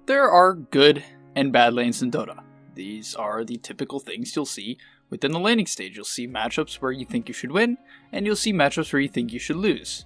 There are good and bad lanes in Dota. These are the typical things you'll see within the laning stage. You'll see matchups where you think you should win, and you'll see matchups where you think you should lose.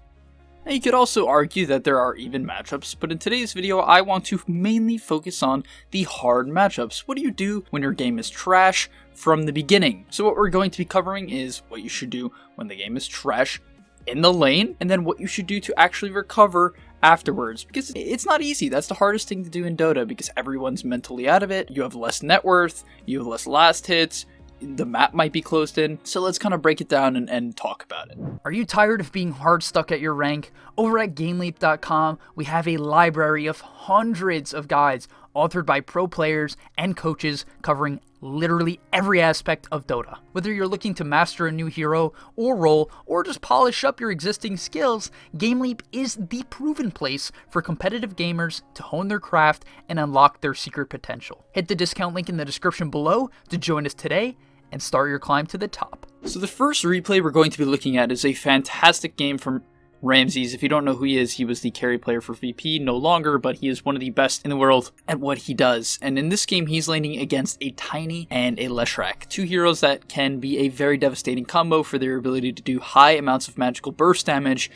Now you could also argue that there are even matchups, but in today's video I want to mainly focus on the hard matchups. What do you do when your game is trash from the beginning? So what we're going to be covering is what you should do when the game is trash in the lane, and then what you should do to actually recover afterwards, because it's not easy. That's the hardest thing to do in Dota, because everyone's mentally out of it. You have less net worth, you have less last hits, the map might be closed in. So let's kind of break it down and talk about it. Are you tired of being hard stuck at your rank? Over at gameleap.com, we have a library of hundreds of guides authored by pro players and coaches covering literally every aspect of Dota. Whether you're looking to master a new hero or role, or just polish up your existing skills, GameLeap is the proven place for competitive gamers to hone their craft and unlock their secret potential. Hit the discount link in the description below to join us today and start your climb to the top. So the first replay we're going to be looking at is a fantastic game from Ramses. If you don't know who he is, he was the carry player for VP, no longer, but he is one of the best in the world at what he does. And in this game, he's laning against a Tiny and a Leshrac, two heroes that can be a very devastating combo for their ability to do high amounts of magical burst damage,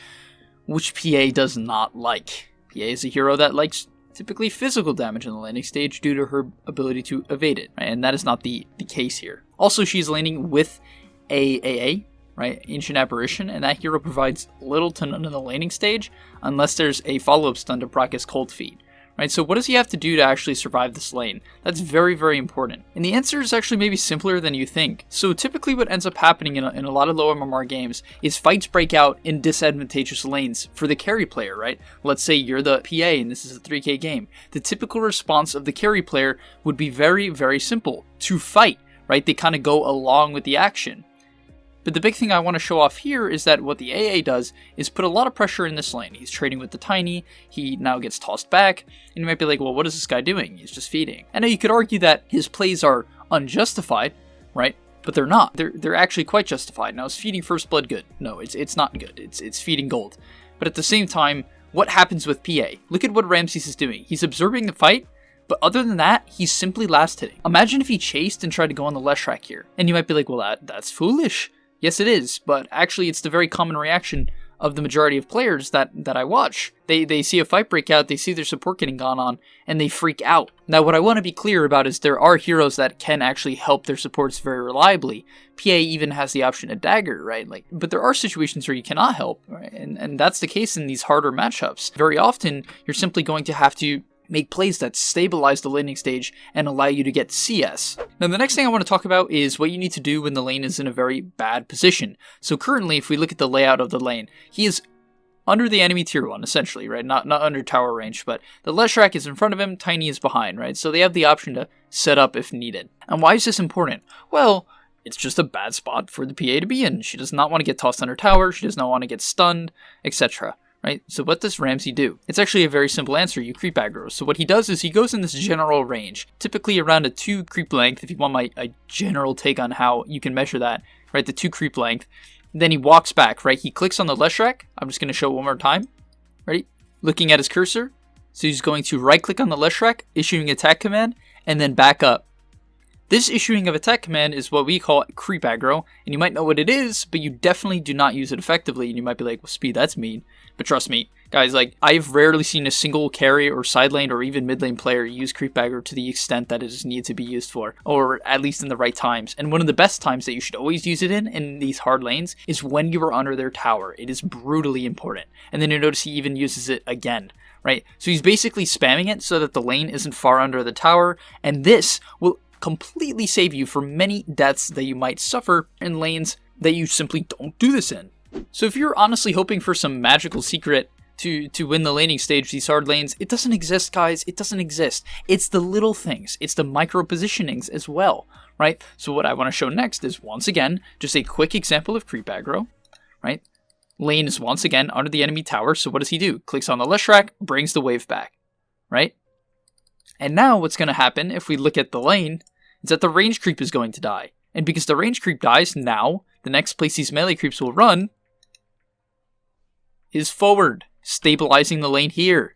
which PA does not like. PA is a hero that likes typically physical damage in the laning stage due to her ability to evade it, right? And that is not the case here. Also, she's laning with a AA, right, Ancient Apparition, and that hero provides little to none in the laning stage unless there's a follow-up stun to proc his Cold Feet, right? So what does he have to do to actually survive this lane? That's very, very important. And the answer is actually maybe simpler than you think. So typically what ends up happening in a lot of low MMR games is fights break out in disadvantageous lanes for the carry player, right? Let's say you're the PA and this is a 3K game. The typical response of the carry player would be very, very simple: to fight, right? They kind of go along with the action. But the big thing I want to show off here is that what the AA does is put a lot of pressure in this lane. He's trading with the Tiny, he now gets tossed back, and you might be like, well, what is this guy doing? He's just feeding. I know you could argue that his plays are unjustified, right? But they're not. They're actually quite justified. Now, is feeding first blood good? No, it's not good. It's feeding gold. But at the same time, what happens with PA? Look at what Ramses is doing. He's absorbing the fight, but other than that, he's simply last hitting. Imagine if he chased and tried to go on the Leshrac here. And you might be like, well, that's foolish. Yes, it is, but actually it's the very common reaction of the majority of players that I watch. They see a fight break out, they see their support getting gone on, and they freak out. Now, what I want to be clear about is there are heroes that can actually help their supports very reliably. PA even has the option of dagger, right? But there are situations where you cannot help, right? And that's the case in these harder matchups. Very often, you're simply going to have to make plays that stabilize the laning stage and allow you to get CS. Now, the next thing I want to talk about is what you need to do when the lane is in a very bad position. So currently, if we look at the layout of the lane, he is under the enemy tier 1, essentially, right? Not under tower range, but the Leshrac is in front of him, Tiny is behind, right? So they have the option to set up if needed. And why is this important? Well, it's just a bad spot for the PA to be in. She does not want to get tossed under tower, she does not want to get stunned, etc. Right? So what does Ramsey do? It's actually a very simple answer. You creep aggro. So what he does is he goes in this general range, typically around a 2 creep length, if you want my general take on how you can measure that, right? The 2 creep length. Then he walks back, right? He clicks on the Leshrac. I'm just going to show it one more time. Ready? Looking at his cursor. So he's going to right click on the Leshrac, issuing attack command, and then back up. This issuing of attack command is what we call creep aggro, and you might know what it is, but you definitely do not use it effectively, and you might be like, well, Speed, that's mean. But trust me, guys, I've rarely seen a single carry or side lane or even mid lane player use creep aggro to the extent that it is needed to be used for, or at least in the right times. And one of the best times that you should always use it in these hard lanes is when you are under their tower. It is brutally important. And then you notice he even uses it again, right? So he's basically spamming it so that the lane isn't far under the tower, and this will completely save you from many deaths that you might suffer in lanes that you simply don't do this in. So if you're honestly hoping for some magical secret to win the laning stage, these hard lanes, it doesn't exist, guys. It doesn't exist. It's the little things. It's the micro positionings as well, right? So what I want to show next is, once again, just a quick example of creep aggro, right? Lane is once again under the enemy tower, so what does he do? Clicks on the Leshrac, brings the wave back, right? And now what's going to happen if we look at the lane is that the range creep is going to die. And because the range creep dies, now the next place these melee creeps will run is forward, stabilizing the lane here.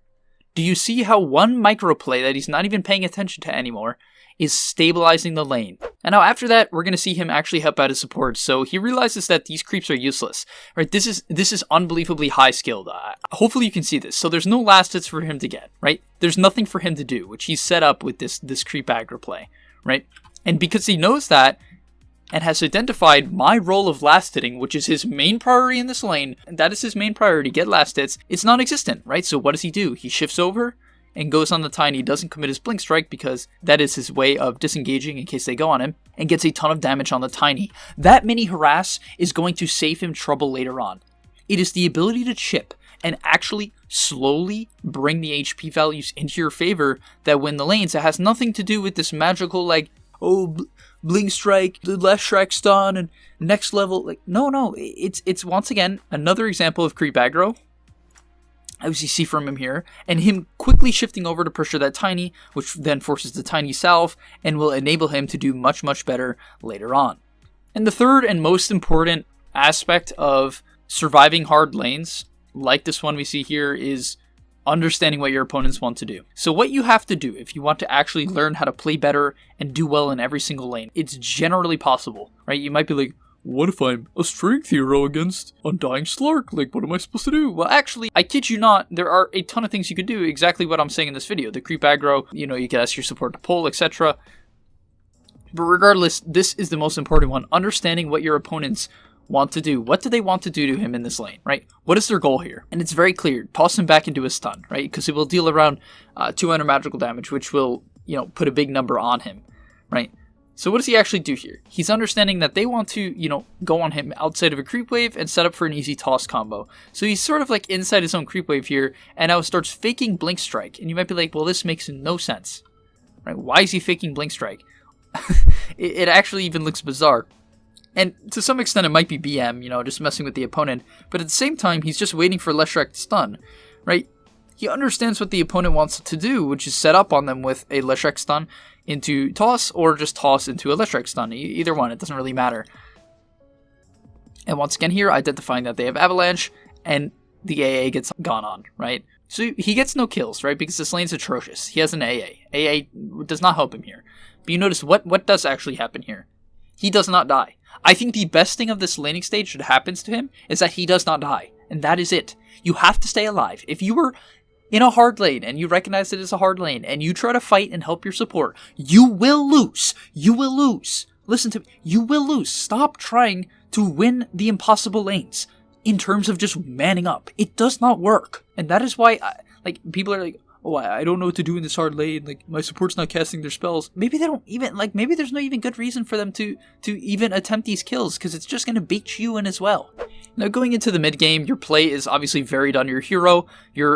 Do you see how one microplay that he's not even paying attention to anymore is stabilizing the lane? And now after that, we're going to see him actually help out his support. So he realizes that these creeps are useless, right? This is unbelievably high skilled. Hopefully you can see this. So there's no last hits for him to get, right? There's nothing for him to do, which he's set up with this creep aggro play, right? And because he knows that and has identified my role of last hitting, which is his main priority in this lane, and that is his main priority, get last hits, it's non-existent, right? So what does he do? He shifts over and goes on the Tiny, doesn't commit his Blink Strike because that is his way of disengaging in case they go on him, and gets a ton of damage on the Tiny. That mini harass is going to save him trouble later on. It is the ability to chip and actually slowly bring the HP values into your favor that win the lanes. It has nothing to do with this magical, like, Blink Strike, the left strike stun, and next level. Like, no, it's once again another example of creep aggro, as you see from him here, and him quickly shifting over to pressure that Tiny, which then forces the Tiny salve and will enable him to do much, much better later on. And the third and most important aspect of surviving hard lanes, like this one we see here, is understanding what your opponents want to do. So what you have to do if you want to actually learn how to play better and do well in every single lane, it's generally possible, right? You might be like, what if I'm a strength hero against Undying Slark? Like, what am I supposed to do? Well, actually, I kid you not, there are a ton of things you could do, exactly what I'm saying in this video. The creep aggro, you can ask your support to pull, etc. But regardless, this is the most important one. Understanding what your opponents want to do. What do they want to do to him in this lane, right? What is their goal here? And it's very clear. Toss him back into a stun, right? Because it will deal around 200 magical damage, which will, put a big number on him, right? So what does he actually do here? He's understanding that they want to, go on him outside of a creep wave and set up for an easy toss combo. So he's sort of like inside his own creep wave here, and now starts faking Blink Strike. And you might be like, well, this makes no sense, right? Why is he faking Blink Strike? It actually even looks bizarre. And to some extent, it might be BM, just messing with the opponent. But at the same time, he's just waiting for left strike to stun, right? He understands what the opponent wants to do, which is set up on them with a left strike stun into toss, or just toss into a left strike stun. Either one, it doesn't really matter. And once again here, identifying that they have Avalanche, and the AA gets gone on, right? So he gets no kills, right? Because this lane's atrocious. He has an AA. AA does not help him here. But you notice what does actually happen here? He does not die. I think the best thing of this laning stage that happens to him is that he does not die. And that is it. You have to stay alive. If you were in a hard lane and you recognize it as a hard lane and you try to fight and help your support, you will lose. You will lose. Listen to me. You will lose. Stop trying to win the impossible lanes in terms of just manning up. It does not work. And that is why, people are like, oh, I don't know what to do in this hard lane. Like, my support's not casting their spells. Maybe they don't even, maybe there's no even good reason for them to even attempt these kills, because it's just going to bait you in as well. Now, going into the mid game, your play is obviously varied on your hero.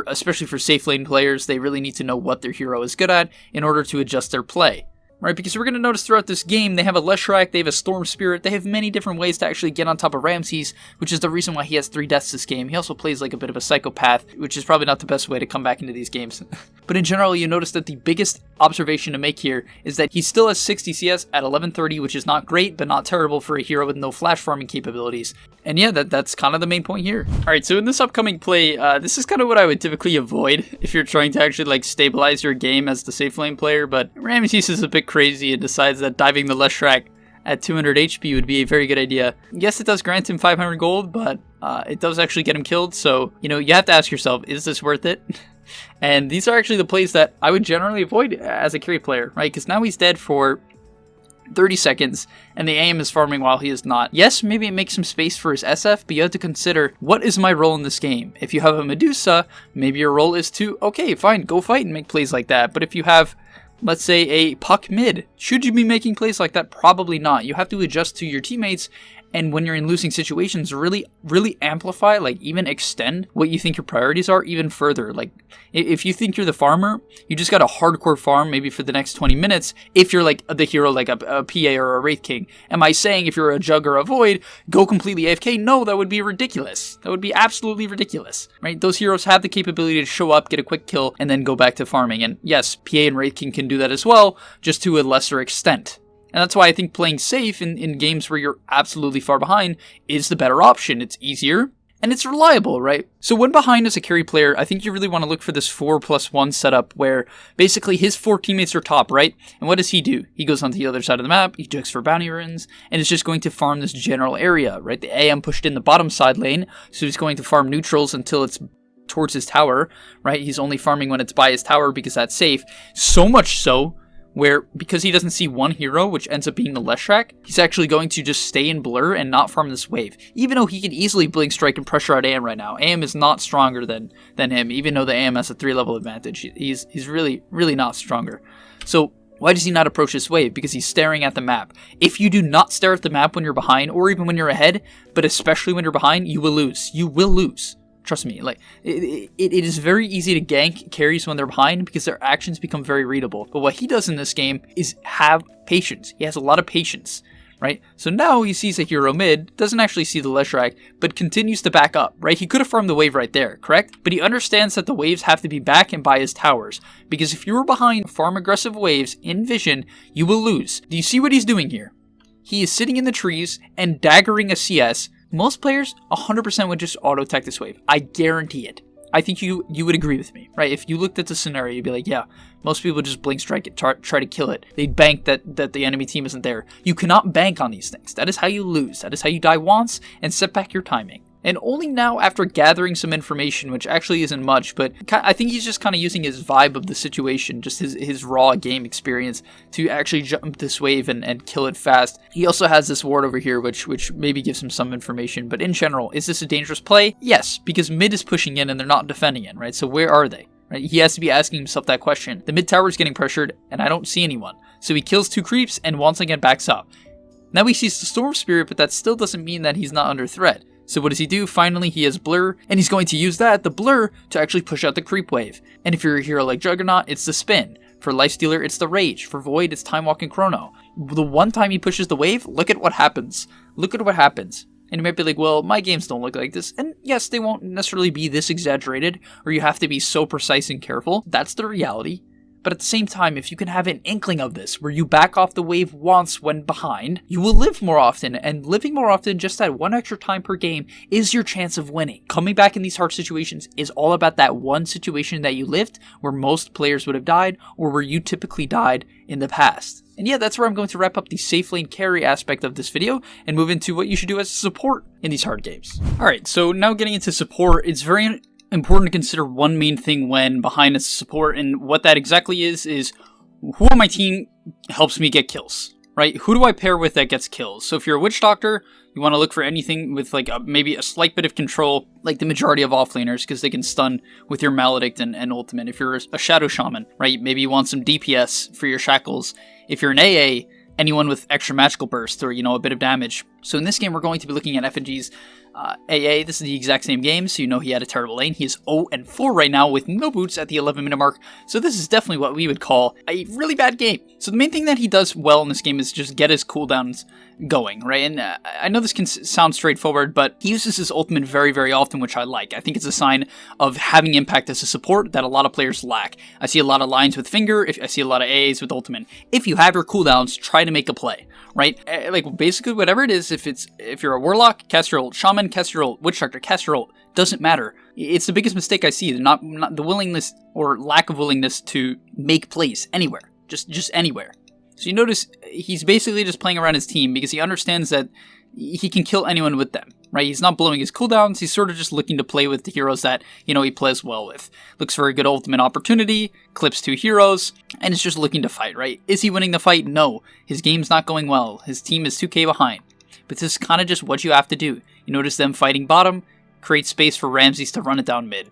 Especially for safe lane players, they really need to know what their hero is good at in order to adjust their play. Right, because we're going to notice throughout this game, they have a Leshrac, they have a Storm Spirit, they have many different ways to actually get on top of Ramses, which is the reason why he has 3 deaths this game. He also plays like a bit of a psychopath, which is probably not the best way to come back into these games. But in general, you notice that the biggest observation to make here is that he still has 60 CS at 1130, which is not great, but not terrible for a hero with no flash farming capabilities. And yeah, that's kind of the main point here. Alright, so in this upcoming play, this is kind of what I would typically avoid if you're trying to actually stabilize your game as the safe lane player, but Ramses is a bit crazy and decides that diving the Leshrac at 200 HP would be a very good idea. Yes, it does grant him 500 gold, but it does actually get him killed, so, you have to ask yourself, is this worth it? And these are actually the plays that I would generally avoid as a carry player, right? Because now he's dead for 30 seconds, and the AM is farming while he is not. Yes, maybe it makes some space for his SF, but you have to consider, what is my role in this game? If you have a Medusa, maybe your role is to, okay, fine, go fight and make plays like that. But if you have, let's say, a puck mid, should you be making plays like that? Probably not. You have to adjust to your teammates, and when you're in losing situations, really amplify, even extend what you think your priorities are even further. If you think you're the farmer, you just got a hardcore farm maybe for the next 20 minutes. If you're the hero, like a PA or a Wraith King. Am I saying if you're a Jug or a Void, go completely AFK? No, that would be ridiculous. That would be absolutely ridiculous, right? Those heroes have the capability to show up, get a quick kill, and then go back to farming. And yes, PA and Wraith King can do that as well, just to a lesser extent. And that's why I think playing safe in games where you're absolutely far behind is the better option. It's easier, and it's reliable, right? So when behind as a carry player, I think you really want to look for this 4+1 setup where basically his 4 teammates are top, right? And what does he do? He goes onto the other side of the map, he checks for bounty runes, and is just going to farm this general area, right? The AM pushed in the bottom side lane, so he's going to farm neutrals until it's towards his tower, right? He's only farming when it's by his tower because that's safe. So much so where, because he doesn't see one hero, which ends up being the Leshrac, he's actually going to just stay in blur and not farm this wave. Even though he could easily blink strike and pressure out AM right now. AM is not stronger than him, even though the AM has a 3-level advantage. He's really, really not stronger. So why does he not approach this wave? Because he's staring at the map. If you do not stare at the map when you're behind, or even when you're ahead, but especially when you're behind, you will lose. You will lose. Trust me, like, it is very easy to gank carries when they're behind because their actions become very readable. But what he does in this game is have patience. He has a lot of patience, right? So now he sees a hero mid, doesn't actually see the Leshrac, but continues to back up, right? He could have farmed the wave right there, correct? But he understands that the waves have to be back and by his towers. Because if you were behind farm aggressive waves in vision, you will lose. Do you see what he's doing here? He is sitting in the trees and daggering a CS. Most players 100% would just auto-tech this wave. I guarantee it. I think you would agree with me, right? If you looked at the scenario, you'd be like, yeah, most people just blink strike it, try to kill it. They'd bank that the enemy team isn't there. You cannot bank on these things. That is how you lose. That is how you die once and set back your timing. And only now, after gathering some information, which actually isn't much, but I think he's just kind of using his vibe of the situation, just his raw game experience, to actually jump this wave and kill it fast. He also has this ward over here, which maybe gives him some information, but in general, is this a dangerous play? Yes, because mid is pushing in and they're not defending it, right? So where are they? Right? He has to be asking himself that question. The mid tower is getting pressured, and I don't see anyone. So he kills 2 creeps and once again backs up. Now he sees the Storm Spirit, but that still doesn't mean that he's not under threat. So what does he do? Finally, he has blur, and he's going to use the blur, to actually push out the creep wave. And if you're a hero like Juggernaut, it's the spin. For Lifestealer, it's the rage. For Void, it's Time Walk and Chrono. The one time he pushes the wave, look at what happens. Look at what happens. And you might be like, well, my games don't look like this. And yes, they won't necessarily be this exaggerated, or you have to be so precise and careful. That's the reality. But at the same time, if you can have an inkling of this, where you back off the wave once when behind, you will live more often, and living more often, just that one extra time per game, is your chance of winning. Coming back in these hard situations is all about that one situation that you lived, where most players would have died, or where you typically died in the past. And yeah, that's where I'm going to wrap up the safe lane carry aspect of this video, and move into what you should do as a support in these hard games. Alright, so now getting into support, it's very important to consider one main thing when behind as a support, and what that exactly is who on my team helps me get kills, right? Who do I pair with that gets kills? So if you're a Witch Doctor, you want to look for anything with like maybe a slight bit of control, like the majority of offlaners, because they can stun with your Maledict and Ultimate. If you're a Shadow Shaman, right, maybe you want some DPS for your Shackles. If you're an AA, anyone with extra magical burst or, a bit of damage. So in this game, we're going to be looking at FNG's AA. This is the exact same game, so you know he had a terrible lane. He is 0-4 right now with no boots at the 11-minute mark. So this is definitely what we would call a really bad game. So the main thing that he does well in this game is just get his cooldowns going, right? And I know this can sound straightforward, but he uses his ultimate very, very often, which I like. I think it's a sign of having impact as a support that a lot of players lack. I see a lot of lines with finger, I see a lot of AAs with ultimate. If you have your cooldowns, try to make a play, right? Like basically whatever it is, if you're a Warlock, cast your ult, Shaman, cast your ult, Witch Doctor, cast your ult, doesn't matter. It's the biggest mistake I see, not the willingness or lack of willingness to make plays anywhere, just anywhere. So you notice he's basically just playing around his team because he understands that he can kill anyone with them, right? He's not blowing his cooldowns. He's sort of just looking to play with the heroes that, he plays well with. Looks for a good ultimate opportunity, clips 2 heroes, and is just looking to fight, right? Is he winning the fight? No. His game's not going well. His team is 2k behind. But this is kind of just what you have to do. You notice them fighting bottom, create space for Ramses to run it down mid.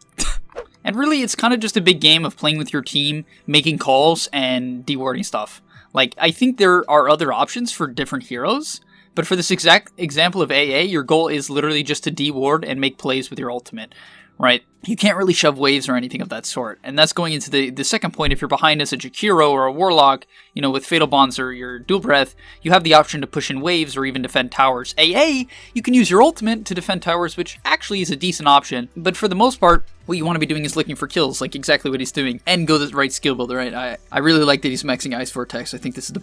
And really, it's kind of just a big game of playing with your team, making calls, and dewarding stuff. Like, I think there are other options for different heroes, but for this exact example of AA, your goal is literally just to deward and make plays with your ultimate, right? you can't really shove waves or anything of that sort. And that's going into the second point. If you're behind as a Jakiro or a Warlock, with Fatal Bonds or your Dual Breath, you have the option to push in waves or even defend towers. You can use your ultimate to defend towers, which actually is a decent option. But for the most part, what you want to be doing is looking for kills, like exactly what he's doing, and go the right skill build, right? I really like that he's maxing Ice Vortex. I think this is the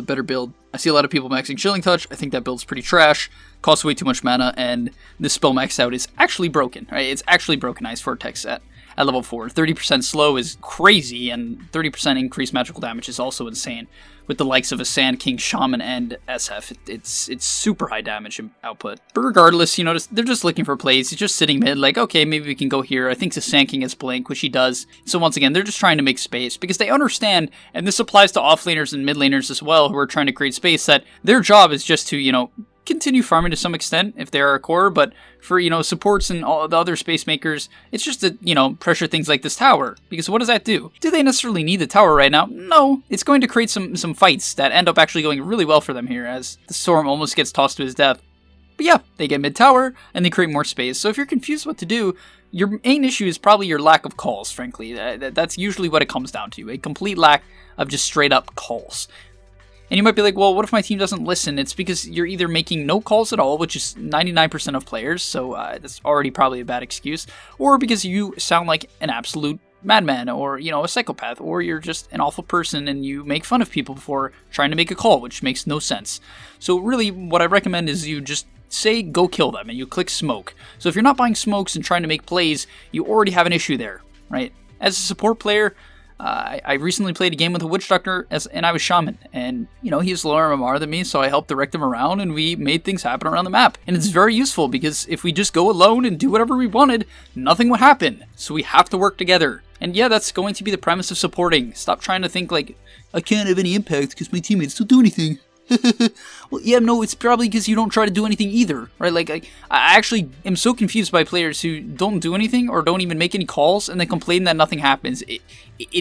better build. I see a lot of people maxing Chilling Touch. I think that build's pretty trash, costs way too much mana, and this spell maxed out is actually broken, right? It's actually broken Ice Vortex at level 4. 30% slow is crazy, and 30% increased magical damage is also insane. With the likes of a Sand King, Shaman, and SF, it's super high damage output. But regardless, they're just looking for plays. He's just sitting mid, like, okay, maybe we can go here. I think the Sand King has Blink, which he does. So once again, they're just trying to make space, because they understand, and this applies to offlaners and mid laners as well, who are trying to create space, that their job is just to, continue farming to some extent if they are a core, but for, supports and all the other space makers, it's just to, pressure things like this tower. Because what does that do? Do they necessarily need the tower right now? No. It's going to create some fights that end up actually going really well for them here, as the Storm almost gets tossed to his death. But yeah, they get mid-tower, and they create more space. So if you're confused what to do, your main issue is probably your lack of calls, frankly. That's usually what it comes down to. A complete lack of just straight-up calls. And you might be like, well, what if my team doesn't listen? It's because you're either making no calls at all, which is 99% of players, so that's already probably a bad excuse, or because you sound like an absolute madman, or, a psychopath, or you're just an awful person and you make fun of people before trying to make a call, which makes no sense. So really, what I recommend is you just say, go kill them, and you click smoke. So if you're not buying smokes and trying to make plays, you already have an issue there, right? As a support player, I recently played a game with a Witch Doctor, and I was Shaman, and, he's lower MMR than me, so I helped direct him around, and we made things happen around the map. And it's very useful, because if we just go alone and do whatever we wanted, nothing would happen. So we have to work together. And yeah, that's going to be the premise of supporting. Stop trying to think like, I can't have any impact because my teammates don't do anything. Well, yeah, no, it's probably because you don't try to do anything either, right? Like, I actually am so confused by players who don't do anything or don't even make any calls and then complain that nothing happens. It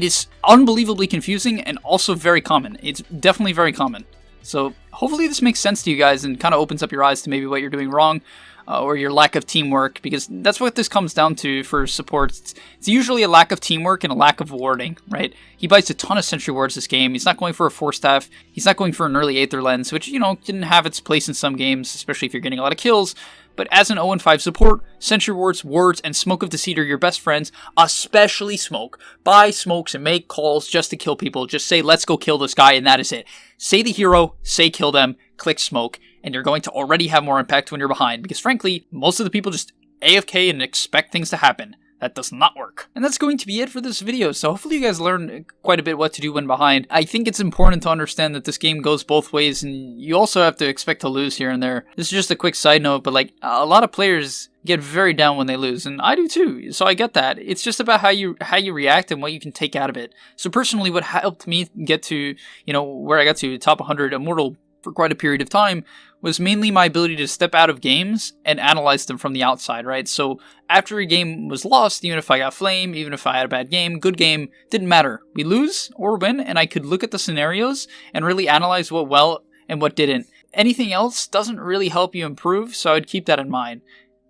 is unbelievably confusing and also very common. It's definitely very common. So hopefully this makes sense to you guys and kind of opens up your eyes to maybe what you're doing wrong. Or your lack of teamwork, because that's what this comes down to for supports. It's usually a lack of teamwork and a lack of warding, right? He bites a ton of sentry wards this game. He's not going for a Force Staff. He's not going for an early Aether Lens, which, didn't have its place in some games, especially if you're getting a lot of kills. But as an 0-5 support, sentry wards, and Smoke of Deceit are your best friends, especially Smoke. Buy smokes and make calls just to kill people. Just say, let's go kill this guy, and that is it. Say the hero, say kill them, click smoke, and you're going to already have more impact when you're behind, because frankly, most of the people just AFK and expect things to happen. That does not work. And that's going to be it for this video, so hopefully you guys learned quite a bit what to do when behind. I think it's important to understand that this game goes both ways, and you also have to expect to lose here and there. This is just a quick side note, but like, a lot of players get very down when they lose, and I do too, so I get that. It's just about how you react and what you can take out of it. So personally, what helped me get to, where I got to top 100 Immortal for quite a period of time was mainly my ability to step out of games and analyze them from the outside, right? So after a game was lost, even if I got flame, even if I had a bad game, good game, didn't matter. We lose or win, and I could look at the scenarios and really analyze what well and what didn't. Anything else doesn't really help you improve, so I'd keep that in mind.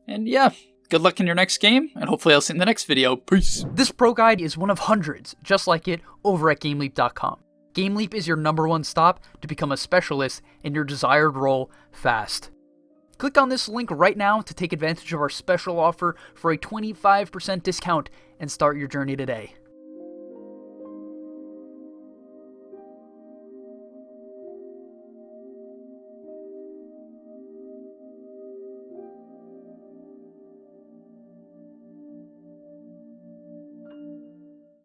And yeah, good luck in your next game, and hopefully I'll see you in the next video. Peace! This pro guide is one of hundreds, just like it, over at gameleap.com. GameLeap is your #1 stop to become a specialist in your desired role fast. Click on this link right now to take advantage of our special offer for a 25% discount and start your journey today.